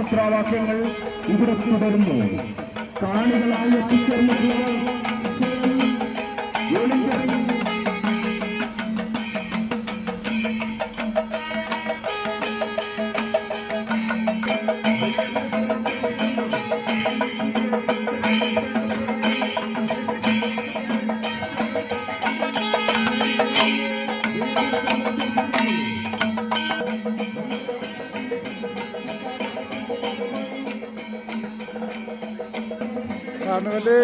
മുദ്രാവാക്യങ്ങൾ ഇവിടെ തുടരുന്നു. കാണികളായി എത്തിച്ചേർന്നിട്ടുള്ളവർ കാർണിവല്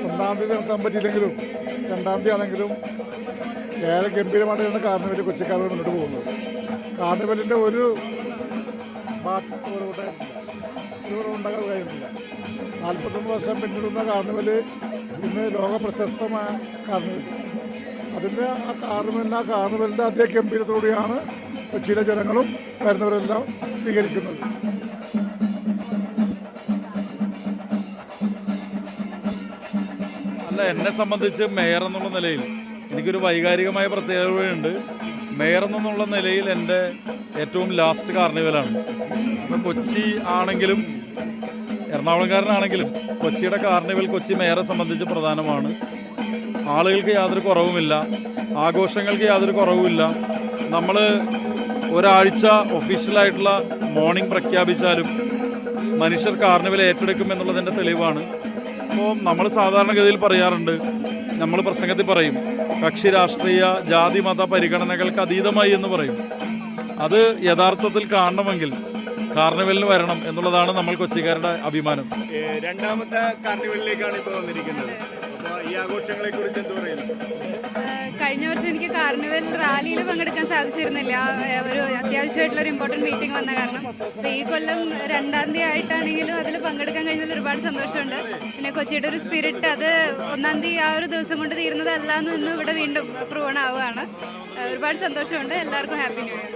1-ാം തീയതി നടത്താൻ പറ്റിയില്ലെങ്കിലും 2-ാം തീയതി ആണെങ്കിലും ഏറെ ഗംഭീരമായിട്ടാണ് കാർണിവല് കൊച്ചിക്കാരോട് മുന്നോട്ട് പോകുന്നത്. കാർണിവലിൻ്റെ ഒരു ഉണ്ടാകാൻ കഴിയുന്നില്ല. 41 വർഷം പിന്നിടുന്ന കാർണിവല് ഇന്ന് ലോക പ്രശസ്തമായ കാർണിവൽ. അതിൻ്റെ ആ കാർണിവലിൻ്റെ അതേ ഗംഭീരത്തോടെയാണ് കൊച്ചിയിലെ ജനങ്ങളും വരുന്നവരെല്ലാം സ്വീകരിക്കുന്നത്. എന്നെ സംബന്ധിച്ച് മേയർ എന്നുള്ള നിലയിൽ എനിക്കൊരു വൈകാരികമായ പ്രത്യേകതയുണ്ട്. മേയർ എന്നുള്ള നിലയിൽ എൻ്റെ ഏറ്റവും ലാസ്റ്റ് കാർണിവലാണ്. ഇപ്പം കൊച്ചി ആണെങ്കിലും എറണാകുളംകാരനാണെങ്കിലും കൊച്ചിയുടെ കാർണിവൽ കൊച്ചി മേയറെ സംബന്ധിച്ച് പ്രധാനമാണ്. ആളുകൾക്ക് യാതൊരു കുറവുമില്ല, ആഘോഷങ്ങൾക്ക് യാതൊരു കുറവുമില്ല. നമ്മൾ ഒരാഴ്ച ഒഫീഷ്യലായിട്ടുള്ള മോർണിംഗ് പ്രഖ്യാപിച്ചാലും മനുഷ്യർ കാർണിവൽ ഏറ്റെടുക്കും എന്നുള്ളതിൻ്റെ തെളിവാണ്. അപ്പോൾ നമ്മൾ സാധാരണഗതിയിൽ പറയാറുണ്ട്, നമ്മൾ പ്രസംഗത്തിൽ പറയും കക്ഷി രാഷ്ട്രീയ ജാതി മത പരിഗണനകൾക്ക് അതീതമായി എന്ന് പറയും. അത് യഥാർത്ഥത്തിൽ കാണണമെങ്കിൽ കാർണിവലിന് വരണം എന്നുള്ളതാണ് നമ്മൾ കൊച്ചിക്കാരുടെ അഭിമാനം. രണ്ടാമത്തെ കാർണിവലിലേക്കാണ് ഇപ്പോൾ വന്നിരിക്കുന്നത്. അപ്പോൾ ഈ ആഘോഷങ്ങളെ കുറിച്ച് എന്ത് പറയുന്നു? കഴിഞ്ഞ വർഷം എനിക്ക് കാർണിവൽ റാലിയിൽ പങ്കെടുക്കാൻ സാധിച്ചിരുന്നില്ല, ഒരു അത്യാവശ്യമായിട്ടുള്ളൊരു ഇമ്പോർട്ടൻറ്റ് മീറ്റിംഗ് വന്ന കാരണം. അപ്പോൾ ഈ കൊല്ലം 2-ാം തീയതി ആയിട്ടാണെങ്കിലും അതിൽ പങ്കെടുക്കാൻ കഴിഞ്ഞതിൽ ഒരുപാട് സന്തോഷമുണ്ട്. പിന്നെ കൊച്ചിയുടെ ഒരു സ്പിരിറ്റ് അത് 1-ാം തീയതി ആ ഒരു ദിവസം കൊണ്ട് തീരുന്നതല്ല എന്ന് ഇന്ന് ഇവിടെ വീണ്ടും പ്രൂവൺ ആവുകയാണ്. ഒരുപാട് സന്തോഷമുണ്ട്. എല്ലാവർക്കും ഹാപ്പി ന്യൂ ഇയർ.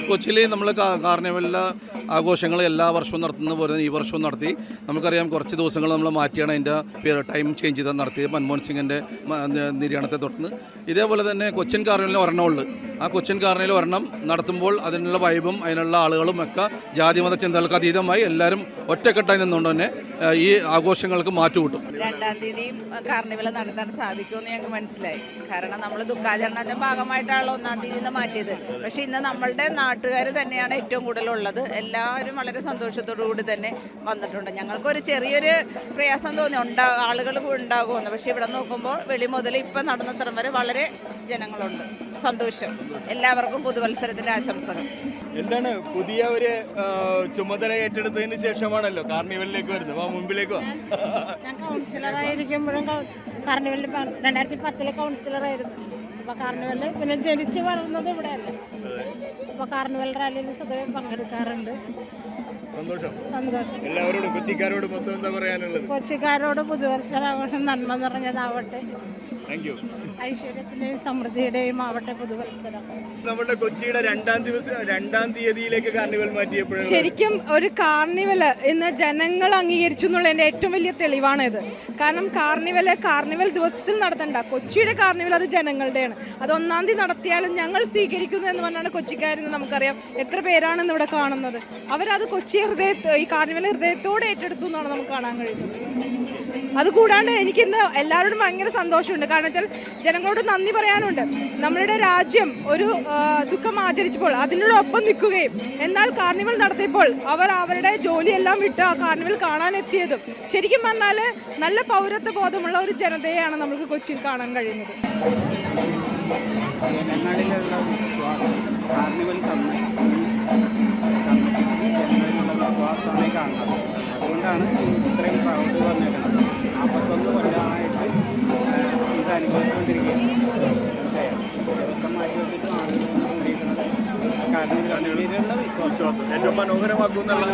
കൊച്ചിയിൽ നമ്മൾ കാർണിവലിലെ ആഘോഷങ്ങൾ എല്ലാ വർഷവും നടത്തുന്ന പോലെ ഈ വർഷവും നടത്തി. നമുക്കറിയാം കുറച്ച് ദിവസങ്ങൾ നമ്മൾ മാറ്റിയാണ് അതിൻ്റെ ടൈം ചേഞ്ച് ചെയ്ത് നടത്തിയത് മൻമോഹൻ സിംഗിൻ്റെ നിര്യാണത്തെ തുടർന്ന്. ഇതേപോലെ തന്നെ കൊച്ചിൻ കാർണിവലിന് ഒരെണ്ണമുള്ളൂ. ആ കൊച്ചിൻ കാർണിവൽ ഒരെണ്ണം നടത്തുമ്പോൾ അതിനുള്ള വൈബും അതിനുള്ള ആളുകളും ഒക്കെ ജാതിമത ചിന്തകൾക്ക് അതീതമായി എല്ലാവരും ഒറ്റക്കെട്ടായി നിന്നുകൊണ്ട് തന്നെ ഈ ആഘോഷങ്ങൾക്ക് മാറ്റുകൂട്ടും. 2-ാം തീയതിയും കാർണിവൽ നടത്താൻ സാധിക്കുമെന്ന് ഞങ്ങൾക്ക് മനസ്സിലായി. കാരണം നമ്മൾ ദുഃഖാചരണത്തിൻ്റെ ഭാഗമായിട്ടാണല്ലോ 1-ാം തീയതി മാറ്റിയത്. പക്ഷേ ഇന്ന് നമ്മളുടെ നാട്ടുകാർ തന്നെയാണ് ഏറ്റവും കൂടുതലുള്ളത്. എല്ലാവരും വളരെ സന്തോഷത്തോടു കൂടി തന്നെ വന്നിട്ടുണ്ട്. ഞങ്ങൾക്കൊരു ചെറിയൊരു പ്രയാസം തോന്നി ആളുകൾ ഉണ്ടാകുമെന്ന്. പക്ഷേ ഇവിടെ നോക്കുമ്പോൾ വെളി മുതൽ ഇപ്പം നടന്നത്ര വരെ വളരെ ജനങ്ങളുണ്ട്. സന്തോഷം. എല്ലാവർക്കും പുതുവത്സരത്തിൻ്റെ ആശംസകൾ. എന്താണ് പുതിയ ഒരു ചുമതല ഏറ്റെടുത്തതിന് ശേഷമാണല്ലോ കാർണിവലിലേക്ക് വരുന്നത്. മുമ്പിലേക്ക് ഞാൻ കൗൺസിലറായിരിക്കുമ്പോഴും കാർണിവലിൽ 2010 കൗൺസിലറായിരുന്നു. അപ്പോൾ കാർണിവലിൽ പിന്നെ ജനിച്ച് വളർന്നത് ഇവിടെയല്ലേ. അപ്പോൾ കാർണിവൽ റാലിയിൽ സ്വതവേ പങ്കെടുക്കാറുണ്ട്. സന്തോഷം. എല്ലാവരോടും കൊച്ചിക്കാരോട് മൊത്തം എന്താ പറയാനുള്ളത്? കൊച്ചിക്കാരോട് പുതുവത്സരാഘോഷം നന്മ നിറഞ്ഞതാവട്ടെ, ഐശ്വര്യത്തിന്റെയും സമൃദ്ധിയുടെയും ആവട്ടെ പുതുവത്സരം. നമ്മുടെ കൊച്ചിയുടെ 2-ാം തീയതിയിലേക്ക് കാർണിവൽ മാറ്റിയപ്പോൾ ശരിക്കും ഒരു കാർണിവൽ ഇന്ന് ജനങ്ങൾ അംഗീകരിച്ചു എന്നുള്ളതിൻ്റെ ഏറ്റവും വലിയ തെളിവാണിത്. കാരണം കാർണിവൽ ദിവസത്തിൽ നടത്തണ്ട, കൊച്ചിയുടെ കാർണിവൽ അത് ജനങ്ങളുടെയാണ്. അത് 1-ാം തീയതി നടത്തിയാലും ഞങ്ങൾ സ്വീകരിക്കുന്നു എന്ന് പറഞ്ഞാണ് കൊച്ചിക്കാരെന്ന് നമുക്കറിയാം. എത്ര പേരാണെന്ന് ഇവിടെ കാണുന്നത്. അവരത് കൊച്ചി ഈ കാർണിവൽ ഹൃദയത്തോടെ ഏറ്റെടുത്തു എന്നാണ് നമുക്ക് കാണാൻ കഴിയുന്നത്. അതുകൂടാണ്ട് എനിക്കിന്ന് എല്ലാവരോടും ഭയങ്കര സന്തോഷമുണ്ട്. കാരണം വെച്ചാൽ ജനങ്ങളോട് നന്ദി പറയാനുണ്ട്. നമ്മളുടെ രാജ്യം ഒരു ദുഃഖം ആചരിച്ചപ്പോൾ അതിനോടൊപ്പം നിൽക്കുകയും എന്നാൽ കാർണിവൽ നടത്തിയപ്പോൾ അവർ അവരുടെ ജോലിയെല്ലാം വിട്ട് ആ കാർണിവൽ കാണാനെത്തിയതും ശരിക്കും പറഞ്ഞാൽ നല്ല പൗരത്വ ബോധമുള്ള ഒരു ജനതയെയാണ് നമുക്ക് കൊച്ചിയിൽ കാണാൻ കഴിയുന്നത്. അതുകൊണ്ടാണ് ഇത്രയും പ്രൗഢി വന്നേക്കുന്നത്. 41 കൊല്ലമായിട്ട് ഇത് അനുഭവിച്ചുകൊണ്ടിരിക്കുകയാണ്. ദിവസം മാറ്റി വെച്ചിട്ട് ആളുകളൊന്നും കൂടിയിരിക്കുന്നത് കാർണിവലിലുള്ള വിശ്വാസം ഏറ്റവും മനോഹരമാക്കും എന്നുള്ള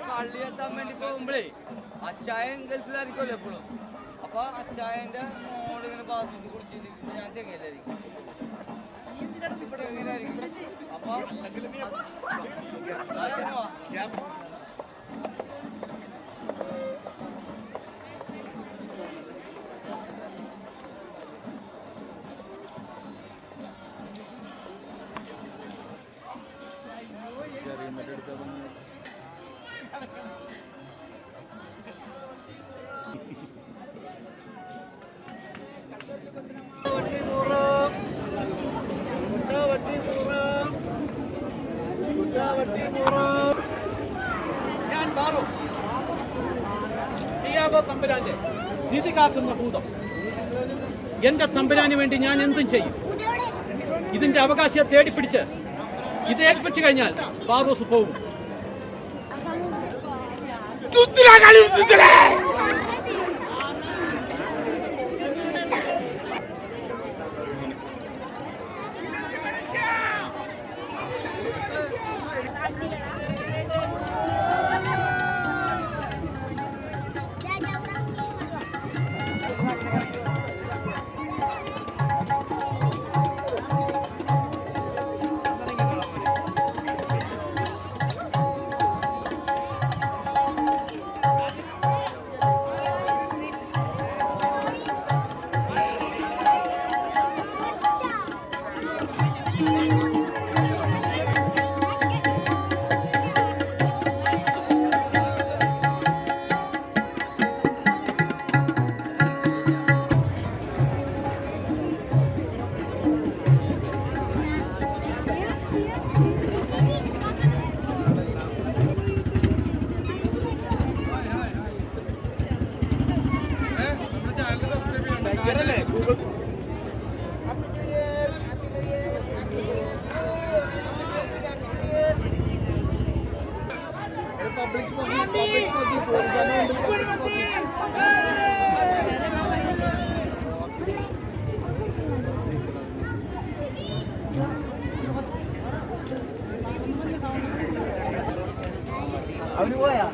പള്ളി എത്താൻ വേണ്ടി പോകുമ്പോഴേ അച്ചായൻ ഗൾഫിലായിരിക്കുമല്ലോ എപ്പോഴും. അപ്പൊ അച്ചായന്റെ മോളിങ്ങനെ ബാത്റൂമിൽ കുടിച്ചിട്ട് ഞാൻ തെങ്ങയിലായിരിക്കും. ഇവിടെ എങ്ങനെയായിരിക്കും അപ്പൊ ഞാൻ ബാറു ഡിയാഗോ തമ്പുരാന്റെ നിധി കാക്കുന്ന ഭൂതം. എന്റെ തമ്പുരാന് വേണ്ടി ഞാൻ എന്തും ചെയ്യും. ഇതിന്റെ അവകാശത്തെ തേടിപ്പിടിച്ച് ഇത് ഏൽപ്പിച്ചു കഴിഞ്ഞാൽ ബാറൂസ് പോകും. Public smoking public smoking. അവര് പോയാ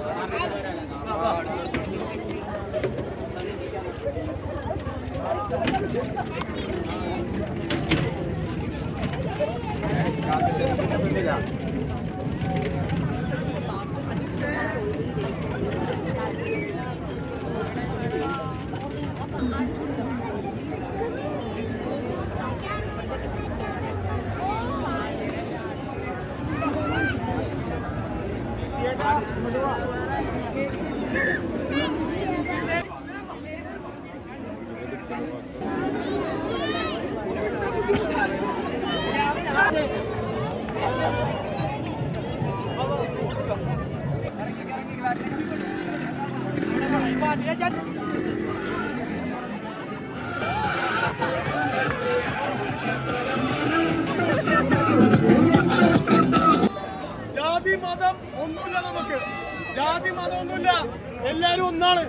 ജാതി മതം ഒന്നുമില്ല, നമുക്ക് ജാതി മതം ഒന്നുമില്ല, എല്ലാരും ഒന്നാണ്.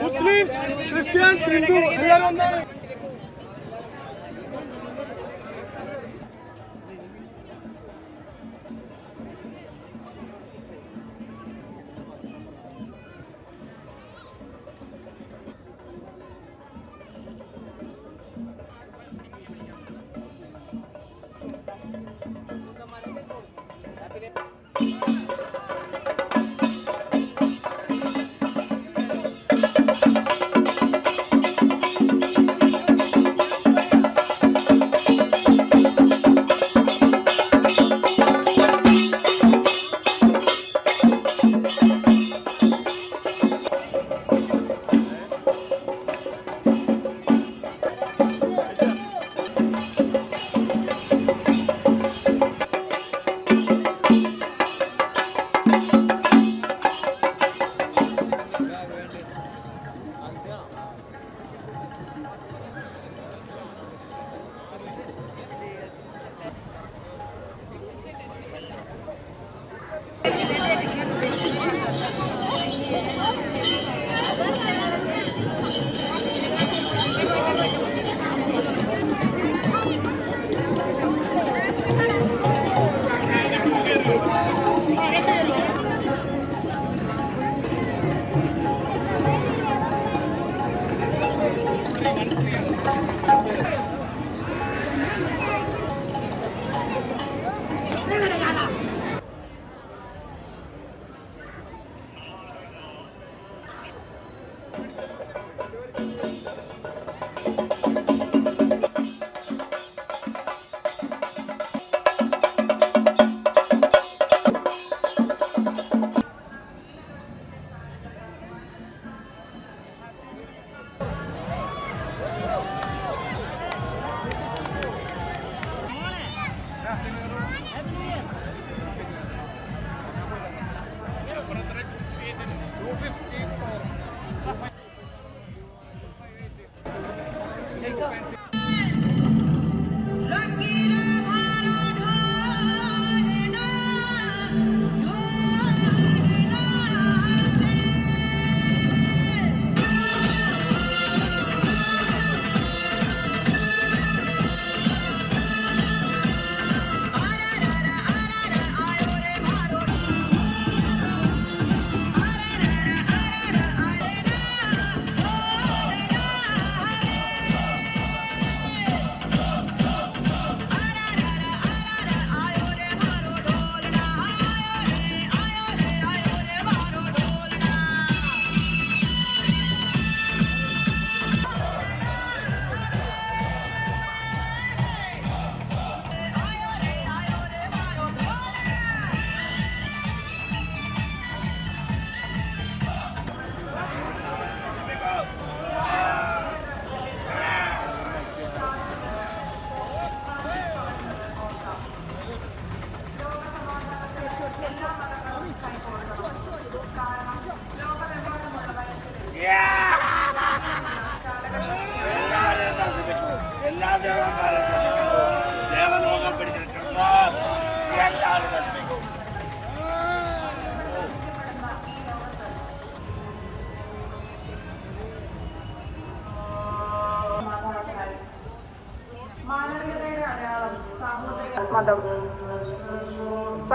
മുസ്ലിം, ക്രിസ്ത്യൻ, ഹിന്ദു എല്ലാരും ഒന്നാണ്.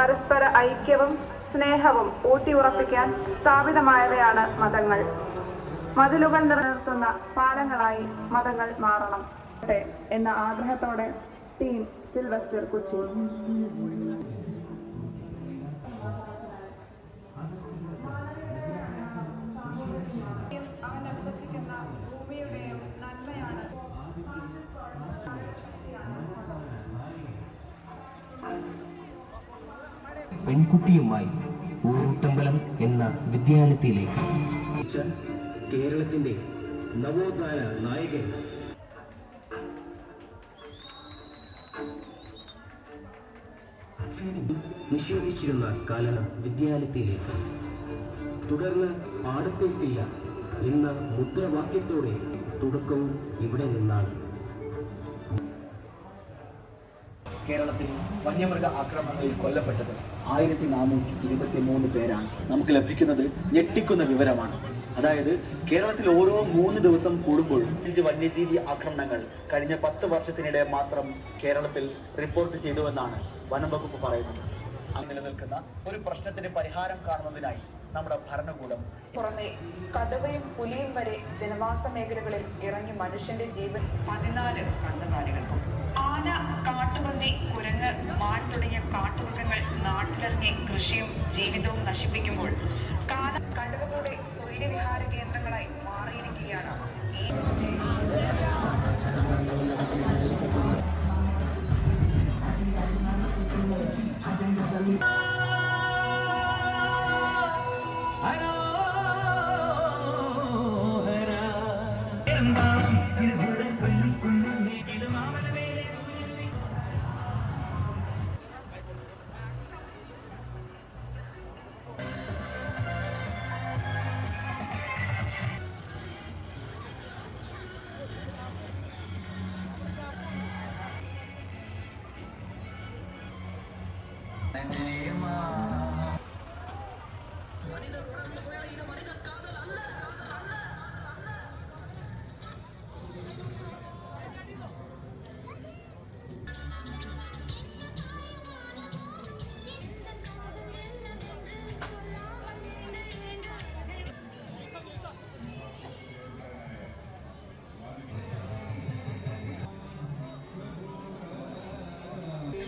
പരസ്പര ഐക്യവും സ്നേഹവും ഊട്ടിയുറപ്പിക്കാൻ സ്ഥാപിതമായവയാണ് മതങ്ങൾ. മതിലുകൾ നിലനിർത്തുന്ന പാലങ്ങളായി മതങ്ങൾ മാറണം എന്ന ആഗ്രഹത്തോടെ ടീം സിൽവസ്റ്റർ കൊച്ചി. അവൻ അനുഭവിക്കുന്ന ഭൂമിയുടെയും നന്മയാണ്. പെൺകുട്ടിയുമായി ഊരൂട്ടമ്പലം എന്ന വിദ്യാലയത്തിലേക്ക് കേരളത്തിന്റെ നവോത്ഥാന നായകൻ നിഷേധിച്ചിരുന്ന കല വിദ്യാലയത്തിലേക്ക്, തുടർന്ന് പാടത്തേക്കില്ല എന്ന മുദ്രാവാക്യത്തോടെ തുടക്കവും ഇവിടെ നിന്നാണ്. കേരളത്തിൽ വന്യമൃഗ ആക്രമണങ്ങളിൽ കൊല്ലപ്പെട്ടത് 1423 പേരാണ്. നമുക്ക് ലഭിക്കുന്നത് ഞെട്ടിക്കുന്ന വിവരമാണ്. അതായത് കേരളത്തിൽ ഓരോ 3 ദിവസം കൂടുമ്പോഴും 5 വന്യജീവി ആക്രമണങ്ങൾ കഴിഞ്ഞ 10 വർഷത്തിനിടെ മാത്രം കേരളത്തിൽ റിപ്പോർട്ട് ചെയ്തുവെന്നാണ് വനം വകുപ്പ് പറയുന്നത്. അങ്ങനെ നിലനിൽക്കുന്ന ഒരു പ്രശ്നത്തിന് പരിഹാരം കാണുന്നതിനായി നമ്മുടെ ഭരണകൂടം പുറമെ കടുവയും പുലിയും വരെ ജനവാസ മേഖലകളിൽ ഇറങ്ങി മനുഷ്യന്റെ ജീവൻ 14 കന്നുകാലികൾക്കും. ആന, കാട്ടുപന്നി, കുരങ്ങ്, മാൻ തുടങ്ങിയ കാട്ടുമൃഗങ്ങൾ നാട്ടിലിറങ്ങി കൃഷിയും ജീവിതവും നശിപ്പിക്കുമ്പോൾ കടുവകളുടെ സ്വൈര്യവിഹാര കേന്ദ്രങ്ങളായി മാറിയിരിക്കുകയാണ് ഈ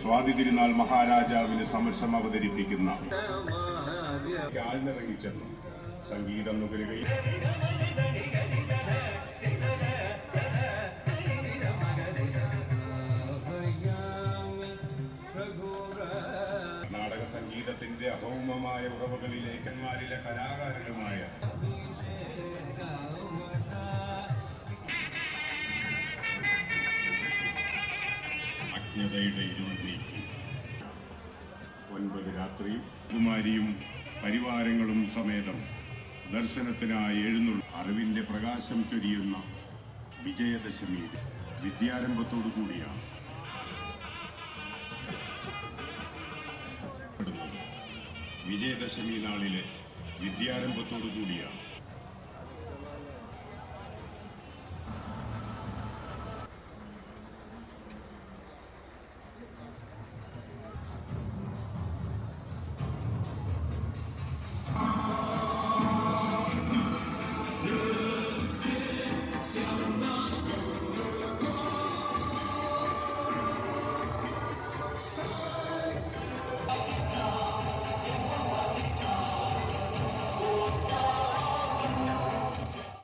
സ്വാതി തിരുനാൾ മഹാരാജാവിന് സമരം അവതരിപ്പിക്കുന്ന ആഴ്ന്നിറങ്ങിച്ചെന്നു സംഗീതം നുകരുകയും കർണാടക സംഗീതത്തിന്റെ അഭൗമമായ ഉറവകളിലെ ലേഖന്മാരിലെ കലാകാരനുമായ അജ്ഞതയുടെ ഇരുവന്നീക്കി 9 രാത്രിയും കുമാരിയും പരിവാരങ്ങളും സമേതം ദർശനത്തിനായി എഴുന്നള്ളി അറിവിന്റെ പ്രകാശം ചൊരിയുന്ന വിജയദശമി വിദ്യാരംഭത്തോടു കൂടിയാണ്. വിജയദശമി നാളിലെ വിദ്യാരംഭത്തോടു കൂടിയാണ്